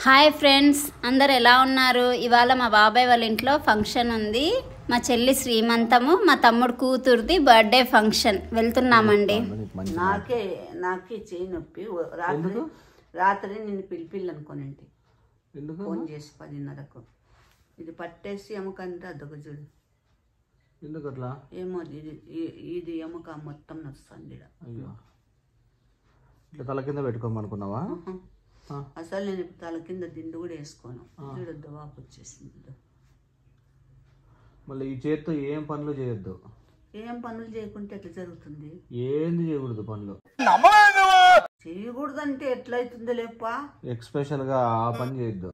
Hi friends, అందరు ఎలా ఉన్నారు? ఇవాళ మా బాబాయ్ వాళ్ళ ఇంట్లో ఫంక్షన్ ఉంది. మా చెల్లి శ్రీమంతము, మా తమ్ముడు కూతురుది బర్త్డే ఫంక్షన్. వెళ్తున్నామండి. నాకే చేయి నొప్పి. రాత్రి నిన్ను పిలిపిల్లనుకోనండి, ఫోన్ చేసి 10:30కు. ఇది పట్టేసి ఎముకంటే అదొక చూడు. ఎందుకు అట్లా ఏమో ఇది ఎముక మొత్తం నొస్తుంది. అయ్యో, ఇట్లా తల కింద పెట్టుకోమనుకున్నావా? అసలు నేను తల కింద దిండు కూడా వేసుకోను. చూడొద్దు, వాపు వచ్చేసింది. మళ్ళీ ఈ చేతితో ఏం పనులు చేయొద్దు. ఏం పనులు చేయకుంటే ఎట్లా జరుగుతుంది? ఏంది చేయకూడదు పనులు. చేయకూడదు అంటే ఎట్లయితుందో లేప్ప. ఎక్స్పెషల్ గా ఆ పని చేయొద్దు.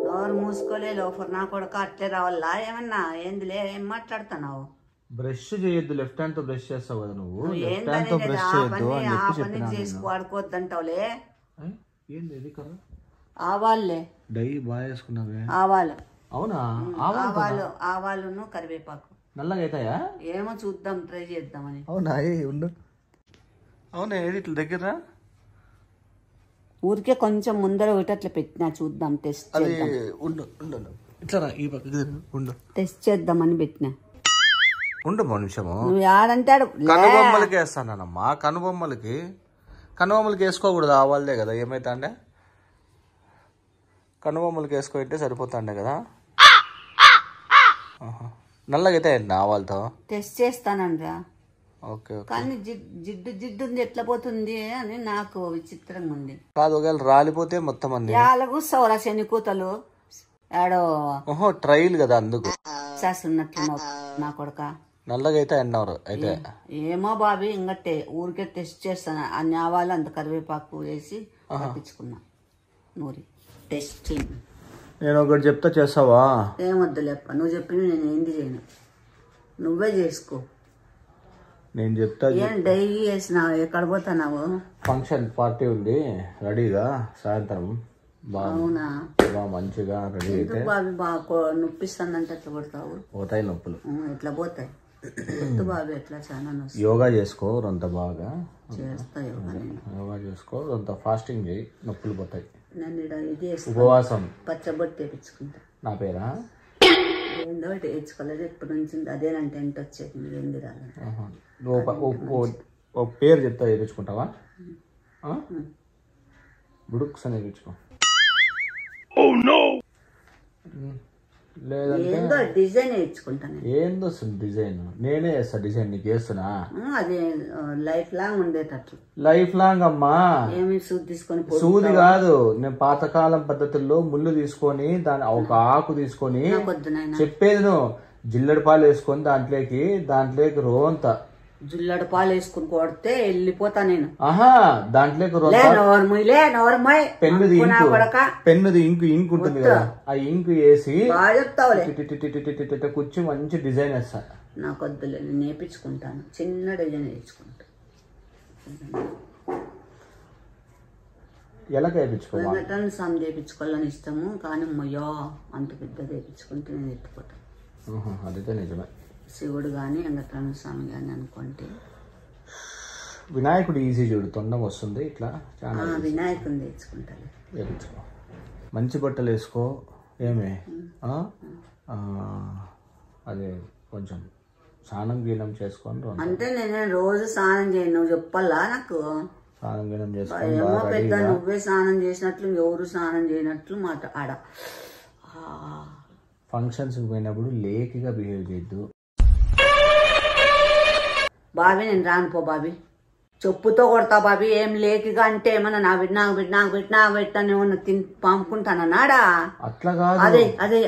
నోరు మూసుకోలే లోపల నా కొడుకు అట్లే రావాలా? ఏమన్నా ఏందిలే, ఏం మాట్లాడుతున్నావు? బ్రష్ చేయొద్దు. లెఫ్ట్ హ్యాండ్ తో బ్రష్ చేస్తావు కదా నువ్వు. లెఫ్ట్ హ్యాండ్ తో బ్రష్ చేయొద్దు అని చెప్పి చెప్పినా. చేసి వాడుకోవద్దంటావులే. ఏంది ఇది కదా? ఆవాళ్ళే డై బాగా వేసుకున్నావే. ఆవాలు. అవునా? ఆవాలును కరివేపాకు. నల్లగా అవుతాయా? ఏమో చూద్దాం, ట్రై చేద్దామని. అవునా? ఉండు. అవునా? ఏది ఇట్లా దగ్గర ఊరికే కొంచెం ముందర ఒకటి అట్లా పెట్టినా, చూద్దాం, టెస్ట్ చేద్దాం. ఇట్లా ఈ పక్క ఉండు, టెస్ట్ చేద్దామని పెట్టినా. ఉండు నిమిషము. నువ్వు ఆడంటాడు కనుబొమ్మలకి వేస్తానమ్మా. కనుబొమ్మలకి వేసుకోకూడదు. ఆవాలదే కదా. ఏమైతే అండే కనుబొమ్మలకి వేసుకుంటే సరిపోతాండే కదా. నల్లగా అయితే ఆవాలతో టెస్ట్ చేస్తానండ్రా. ఓకే. కానీ జిడ్డు ఉంది, ఎట్లా పోతుంది అని నాకు విచిత్రంగా ఉంది. కాదు, ఒకవేళ రాలిపోతే మొత్తం అన్ని కూర్చోవరా శని కూతలు ఏడో. ఓహో, ట్రైల్ కదా అందుకు చేస్తున్నట్లు నా కొడుక. నల్లగా అయితే అన్నారు అయితే. ఏమో బాబీ, ఇంకట్టే ఊరికే టెస్ట్ చేస్తాను. అన్ని ఆవాలు అంత కరివేపాకు వేసి పట్టించుకున్నా. నూరి టెస్టింగ్. నేను ఒకటి చెప్తా, చేస్తావా? ఏమొద్దు లేప్ప, నువ్వు చెప్పిన నేను ఏంది చేయను, నువ్వే చేసుకో. నేను చెప్తా. ఏం డైలీ వేసినావు? ఎక్కడ పోతున్నావు? ఫంక్షన్ పార్టీ ఉంది రెడీగా. సాయంత్రం అవునా? బాగా మంచిగా రెడీ అయితే. బాబీ బాగా నొప్పిస్తుందంటే ఎట్లా పడతావు? పోతాయి నొప్పులు. ఎట్లా పోతాయి బాబీ? ఎట్లా చాలా యోగా చేసుకో రొంత బాగా. చేస్తా యోగా చేసుకో రొంత. ఫాస్టింగ్ చేయి, నొప్పులు పోతాయి. నన్ను ఇది ఉపవాసం. పచ్చబొట్టు వేయించుకుంటా. నా పేరా? ఏందో వేయించుకోలేదు ఎప్పటి నుంచి. అదేనంటే ఎంత వచ్చేది ఏంది రాదు. ఓ పేరు చెప్తా, వేయించుకుంటావా? బుడుక్స్ అని వేయించుకో. లేదంటే డిజైన్ వేయించుకుంటాను. ఏందో డిజైన్ నేనే వేస్తా. డిజైన్ నీకు వేస్తున్నా. అది లైఫ్ లాంగ్ ఉండేటట్లు. లైఫ్ లాంగ్ అమ్మా. ఏమి సూది తీసుకొని? సూది కాదు. నేను పాతకాలం పద్ధతుల్లో ముళ్ళు తీసుకొని దాని ఒక ఆకు తీసుకొని చెప్పేది నువ్వు. జిల్లెడు పాలు వేసుకొని దాంట్లోకి రోంత జుల్లడు పాలు వేసుకుని కొడితే వెళ్ళిపోతా నేను. దాంట్లోకి పెన్నుది ఇంకు ఉంటుంది కదా, ఆ ఇంకు వేసి కూర్చి మంచి డిజైన్ వేస్తా. నాకు వద్దులే, నేను నేర్పించుకుంటాను. చిన్న డిజైన్ వేయించుకుంటా. ఎలా వేయించుకోవాలి? వెంకటరమణ స్వామి చేయించుకోవాలని ఇష్టము, కానీ మొయ్యో అంత పెద్దది వేయించుకుంటే నేను ఎత్తుకుంటాను. అదైతే నిజమే. శివుడు కానీ వెంకటరమణ స్వామి కానీ అనుకుంటే. వినాయకుడు ఈజీ చూడు, తొండం వస్తుంది ఇట్లా. చాలా వినాయకుడిని తెచ్చుకుంటాను. వేయించుకో, మంచి బట్టలు వేసుకో. ఏమే అదే కొంచెం స్నానం గీనం చేసుకొని. అంటే నేను రోజు స్నానం చేయను, నువ్వు చెప్పాలా నాకు? స్నానం గీనం చేసుకొని ఏమో పెద్ద నువ్వే స్నానం చేసినట్లు ఎవరు స్నానం చేయనట్లు మాట ఆడ. ఫంక్షన్స్కి పోయినప్పుడు లేకిగా బిహేవ్ చేయొద్దు. బాబీ నేను రాను పో బాబీ, చెప్పుతో కొడతా బాబీ. ఏం లేకిగా అంటే ఏమన్నా నా పెట్టాను ఏమన్నా పాముకుంటానా నాడా? అట్లా కాదు.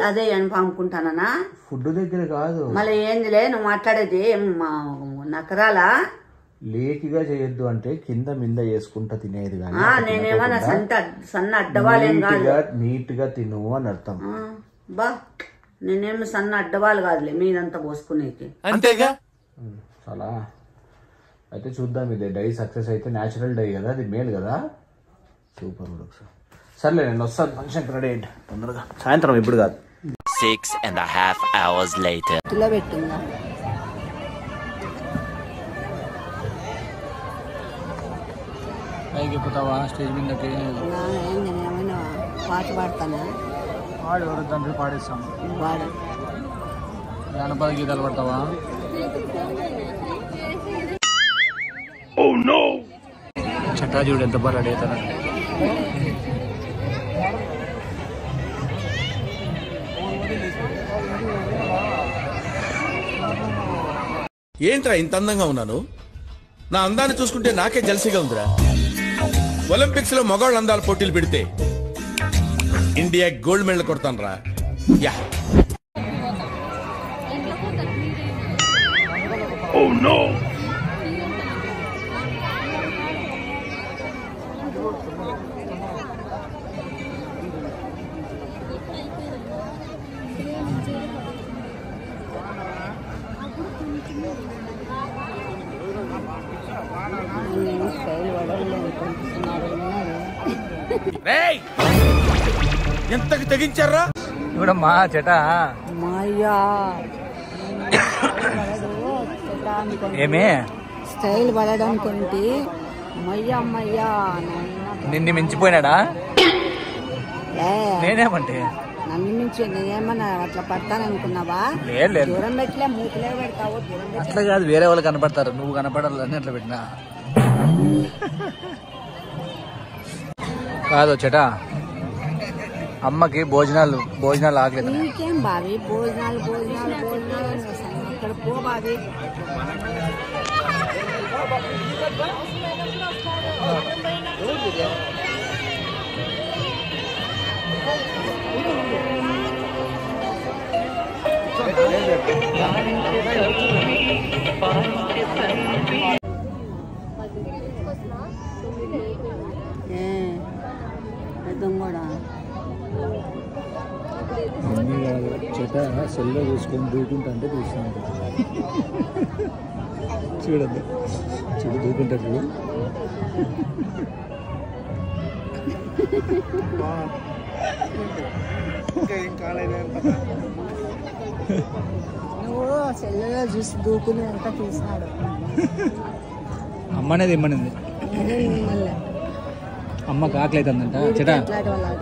అదే అని పాముకుంటానా? ఫుడ్ దగ్గర కాదు. మళ్ళీ ఏందిలే నువ్వు మాట్లాడేది? నకరాలా? లేకిగా చేయొద్దు అంటే కింద మింద వేసుకుంటా తినేది. కానీ నేనేమన్నా సన్న అడ్డవాళ్ళేం కాదు. నీట్ గా తిను అని అర్థం. బా నేనేమి సన్న అడ్డవాళ్ళు కాదులే మీదంతా పోసుకునేకి. అంతేగా. చాలా అయితే చూద్దాం. ఇది డై సక్సెస్ అయితే న్యాచురల్ డై కదా, అది మేలు కదా. సూపర్. సర్లే, నేను వస్తాను ఫంక్షన్ రెడీ అయ్యింది తొందరగా. సాయంత్రం, ఇప్పుడు కాదు. 6.5 hours later. ఇలా పెట్టిందా? పైకి ఎక్కుతావా స్టేజ్ మీదకి? ఏమైనా పాట పాడతానా? పాడు, ఎవరు తండ్రి పాడిస్తాం. పాడు. జానపద గీతాలు పడతావా? చట్టా చూడు ఎంత బాగా రెడీ అవుతారంటే. ఏంట్రా ఇంత అందంగా ఉన్నాను? నా అందాన్ని చూసుకుంటే నాకే జలసిగా ఉందిరా. ఒలింపిక్స్ లో మగవాళ్ళ అందాల పోటీలు పెడితే ఇండియా గోల్డ్ మెడల్ కొడతాను రా. యా. Oh no! ఎంతకి తెగించారా? చూడమ్మా చెటా. ఏమే స్టైల్ పడడానికి మయ్యా నిన్ను మించిపోయినాడా? నేనేమంటే నన్ను మించి నేనేమన్నా అట్లా పడతాననుకున్నావా? లేదు, దూరం పెట్టలే, మూకులే పెడతావు. అట్లా కాదు, వేరే వాళ్ళు కనపడతారు, నువ్వు కనపడాలని అట్లా పెట్టినా కాదు చెటా. అమ్మకి భోజనాలు ఆకలేదు. నీకేం బావి భోజనాలు అక్కడ పో బావి. కూడా చెట సెల్లో చూసుకొని దూకుంటా అంటే చూస్తున్నాడు. చూడండి, దూకుంటాడు. నువ్వు సెల్లో చూసి దూకుని అంతా తీసినాడు. అమ్మనేది ఇమ్మనింది. అమ్మకి ఆకలి అవుతుందంట చెట.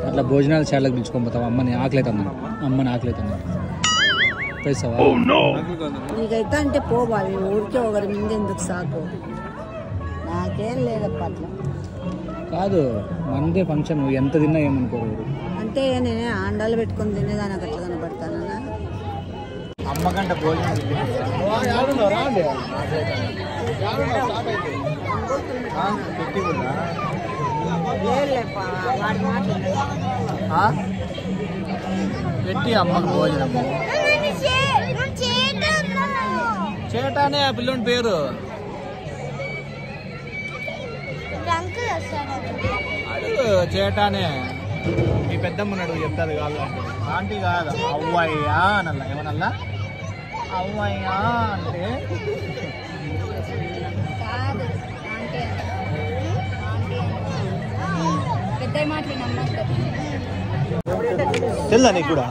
అట్లా భోజనాలు చాలకు పిలుచుకొని పోతావు అమ్మని. ఆకలి అవుతుందంట, అమ్మని ఆకలి అవుతుందంట. పైసావా? నీకైతే అంటే పో బావి, ఊరికే ఒకరి ముందు ఎందుకు సాకు. నాకేం లేదప్ప అట్లా. కాదు, మనదే ఫంక్షన్, నువ్వు ఎంత తిన్నా ఏమనుకోరు. అంటే నేనే ఆండాలు పెట్టుకొని తినేదానికి అట్లా కనపడతానా? అమ్మకంటే భోజనం పెట్టి అమ్మకు భోజనము. చేటానే ఆ పిల్లోని పేరు. అడుగు చేటానే. మీ పెద్దమ్మన్నాడు చెప్తారు కాదు, ఆంటీ కాదు, అవ్వయ్యా అనల్లా. ఏమనల్లా? అవ్వయ్యా అంటే తెలుదా నీకు కూడా?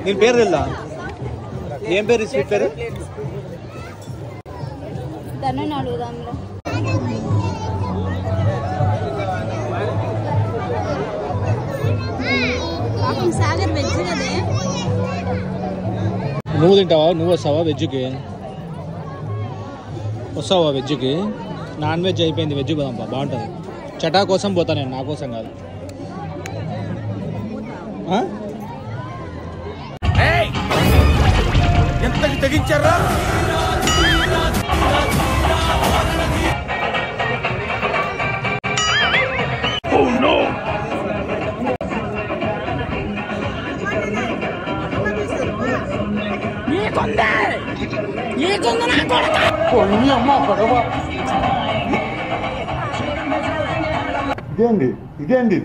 నీ పేరు తెలుదా? ఏం పేరు? స్వీట్ పేరు నువ్వు తింటావా? నువ్వు వస్తావా వెజ్కి? వస్తావా వెజ్కి? నాన్ వెజ్ అయిపోయింది, వెజ్ పోదాంపా, బాగుంటుంది. చటా కోసం పోతా నేను, నా కోసం కాదు. ఎంతకి తెగించారా? ఇదేంది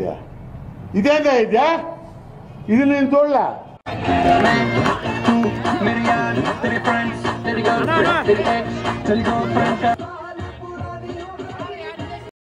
ఇదేందా ఇది నేను చూడలే. मेरे यार तेरे फ्रेंड्स तेरी गर्लफ्रेंड तेरी एक्स तेरी गर्लफ्रेंड